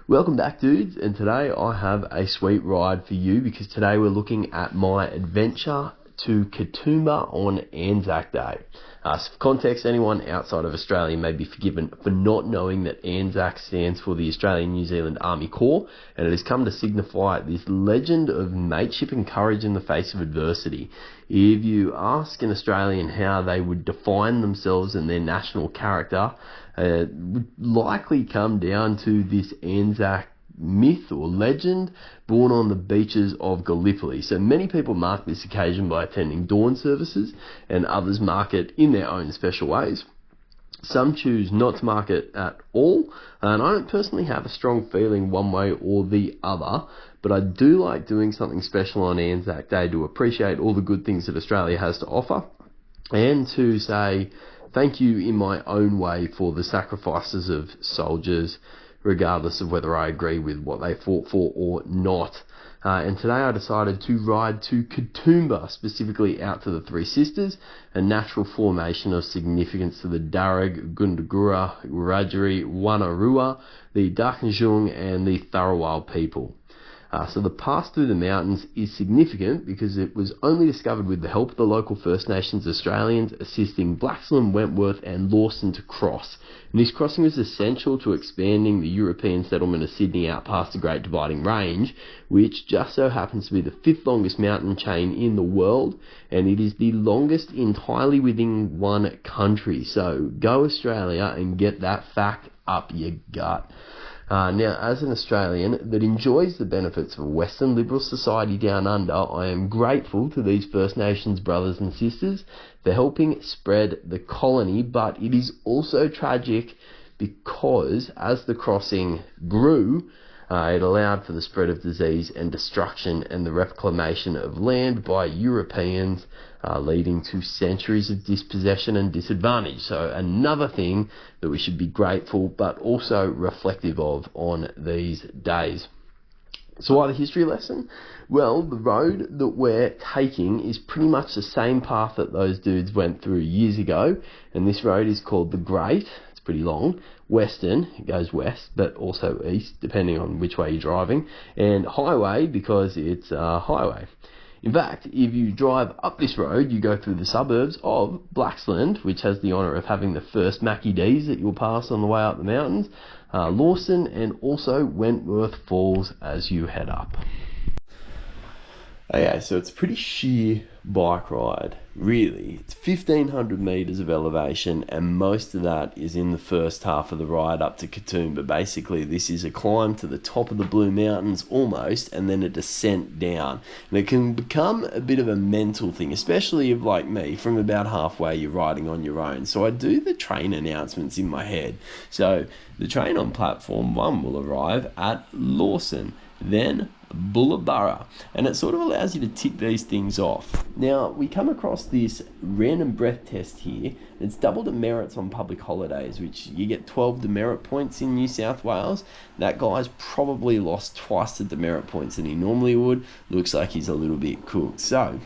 Welcome back, dudes, and today I have a sweet ride for you because today we're looking at my adventure to Katoomba on Anzac Day. So for context, anyone outside of Australia may be forgiven for not knowing that Anzac stands for the Australian New Zealand Army Corps, and it has come to signify this legend of mateship and courage in the face of adversity. If you ask an Australian how they would define themselves and their national character, it would likely come down to this Anzac myth or legend born on the beaches of Gallipoli. So many people mark this occasion by attending dawn services, and others mark it in their own special ways. Some choose not to mark it at all, and I don't personally have a strong feeling one way or the other, but I do like doing something special on Anzac Day to appreciate all the good things that Australia has to offer, and to say thank you in my own way for the sacrifices of soldiers, regardless of whether I agree with what they fought for or not. And today I decided to ride to Katoomba, specifically out to the Three Sisters, a natural formation of significance to the Darug, Gundagura, Wiradjuri, Wanarua, the Darkinjung and the Tharawal people. So the pass through the mountains is significant because it was only discovered with the help of the local First Nations Australians assisting Blaxland, Wentworth and Lawson to cross. And this crossing was essential to expanding the European settlement of Sydney out past the Great Dividing Range, which just so happens to be the 5th longest mountain chain in the world, and it is the longest entirely within one country. So go Australia and get that fact up your gut. Now, as an Australian that enjoys the benefits of a Western liberal society down under, I am grateful to these First Nations brothers and sisters for helping spread the colony, but it is also tragic because as the crossing grew, it allowed for the spread of disease and destruction and the reclamation of land by Europeans, leading to centuries of dispossession and disadvantage. So another thing that we should be grateful but also reflective of on these days. So why the history lesson? Well, the road that we're taking is pretty much the same path that those dudes went through years ago, and this road is called the Great. Pretty long. Western, it goes west, but also east, depending on which way you're driving, and highway because it's a highway. In fact, if you drive up this road, you go through the suburbs of Blaxland, which has the honour of having the first Mackie D's that you'll pass on the way up the mountains, Lawson, and also Wentworth Falls as you head up. Okay, so it's a pretty sheer bike ride, really. It's 1,500 metres of elevation, and most of that is in the first half of the ride up to Katoomba. Basically, this is a climb to the top of the Blue Mountains almost, and then a descent down. And it can become a bit of a mental thing, especially if, like me, from about halfway you're riding on your own. So I do the train announcements in my head. So the train on platform 1 will arrive at Lawson, then Bullaburra, and it sort of allows you to tick these things off. Now, we come across this random breath test here. It's double demerits on public holidays, which you get 12 demerit points in New South Wales. That guy's probably lost twice the demerit points than he normally would. Looks like he's a little bit cooked. So,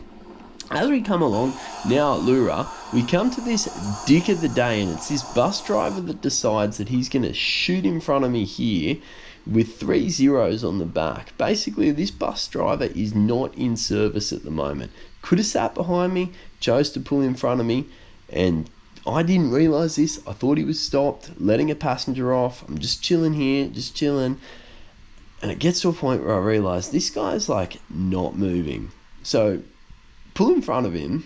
as we come along, now at Lura, we come to this dick of the day, and it's this bus driver that decides that he's going to shoot in front of me here with 3 zeros on the back. Basically, this bus driver is not in service at the moment. Could have sat behind me, chose to pull in front of me, and I didn't realise this. I thought he was stopped, letting a passenger off. I'm just chilling here, just chilling. And it gets to a point where I realise this guy's like not moving. So, pull in front of him,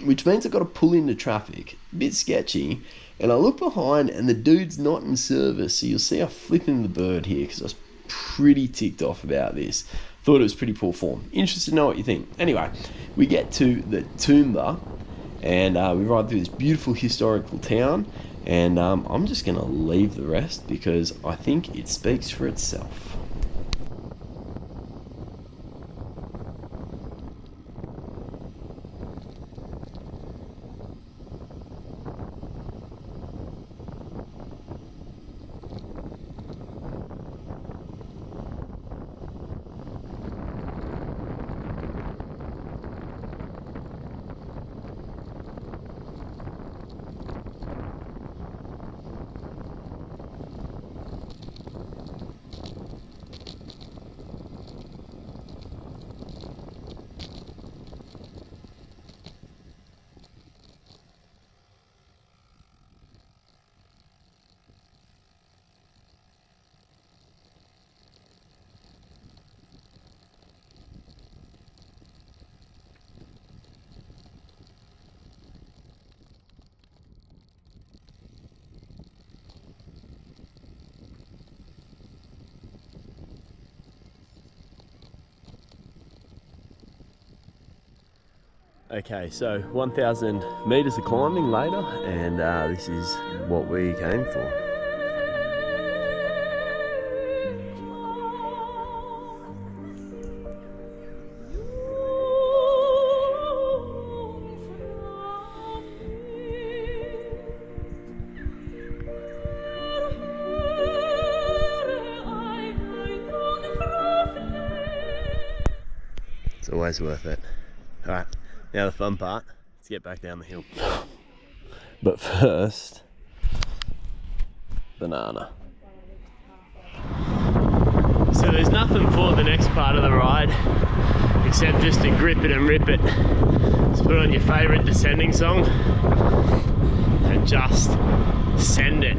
which means I've got to pull into traffic. A bit sketchy. And I look behind and the dude's not in service. So you'll see I flip in the bird here because I was pretty ticked off about this. Thought it was pretty poor form. Interested to know what you think. Anyway, we get to the Katoomba and we ride through this beautiful historical town. And I'm just going to leave the rest because I think it speaks for itself. Okay, so 1,000 meters of climbing later, and this is what we came for. It's always worth it. All right, now the fun part, let's get back down the hill. But first, banana. So there's nothing for the next part of the ride, except just to grip it and rip it. Just put on your favorite descending song and just send it.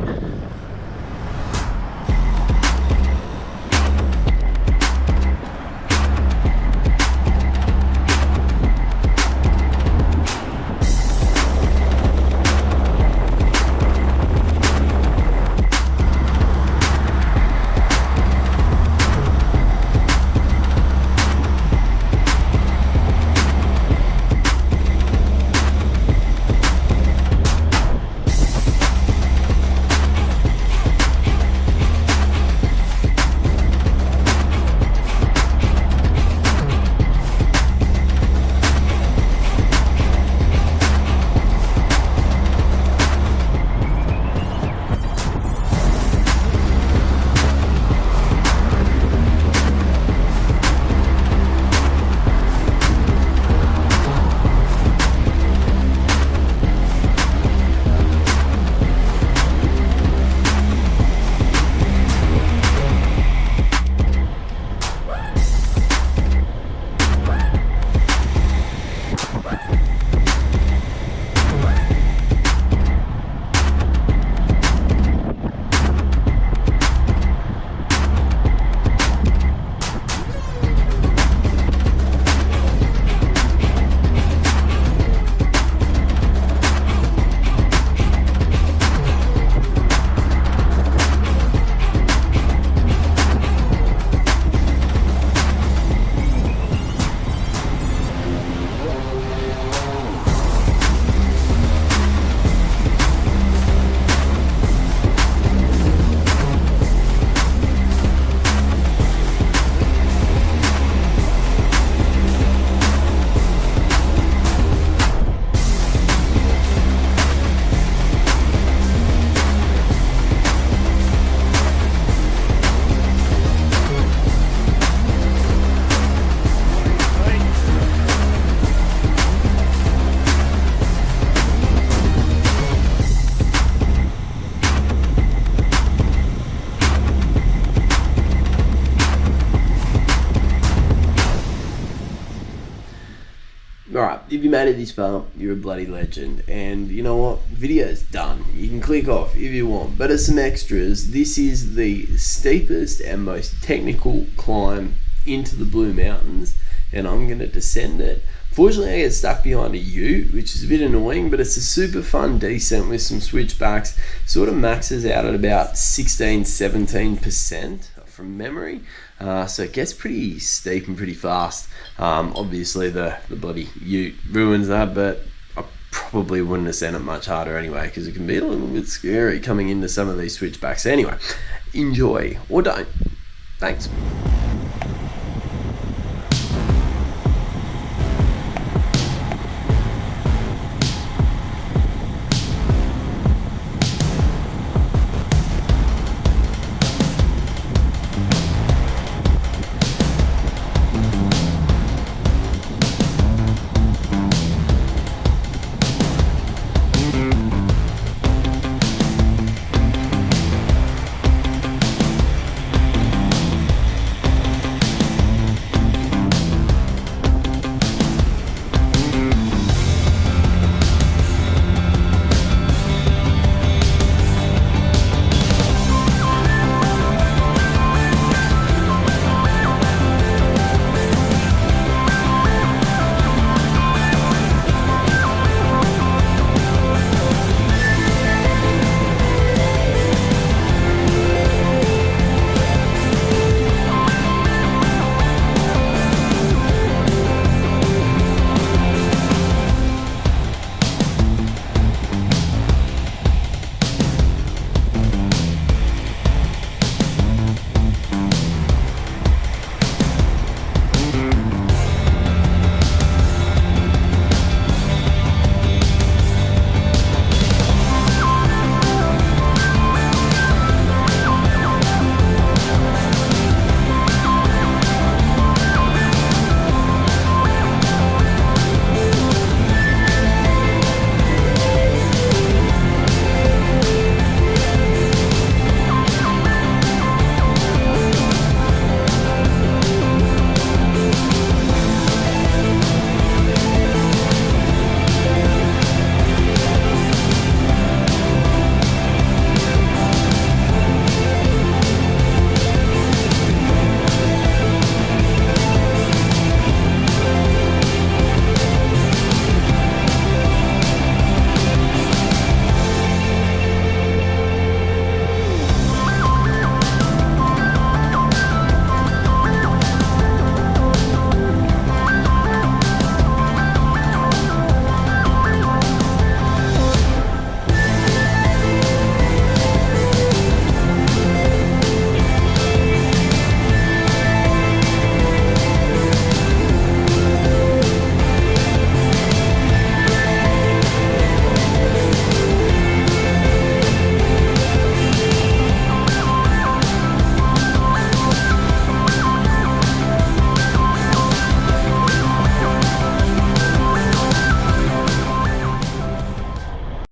Alright, if you made it this far, you're a bloody legend. And you know what? Video's done. You can click off if you want. But as some extras, this is the steepest and most technical climb into the Blue Mountains, and I'm going to descend it. Fortunately, I get stuck behind a ute, which is a bit annoying, but it's a super fun descent with some switchbacks. Sort of maxes out at about 16-17% from memory. So it gets pretty steep and pretty fast. Obviously the bloody ute ruins that, but I probably wouldn't ascend it much harder anyway, because it can be a little bit scary coming into some of these switchbacks. Anyway, enjoy or don't. Thanks.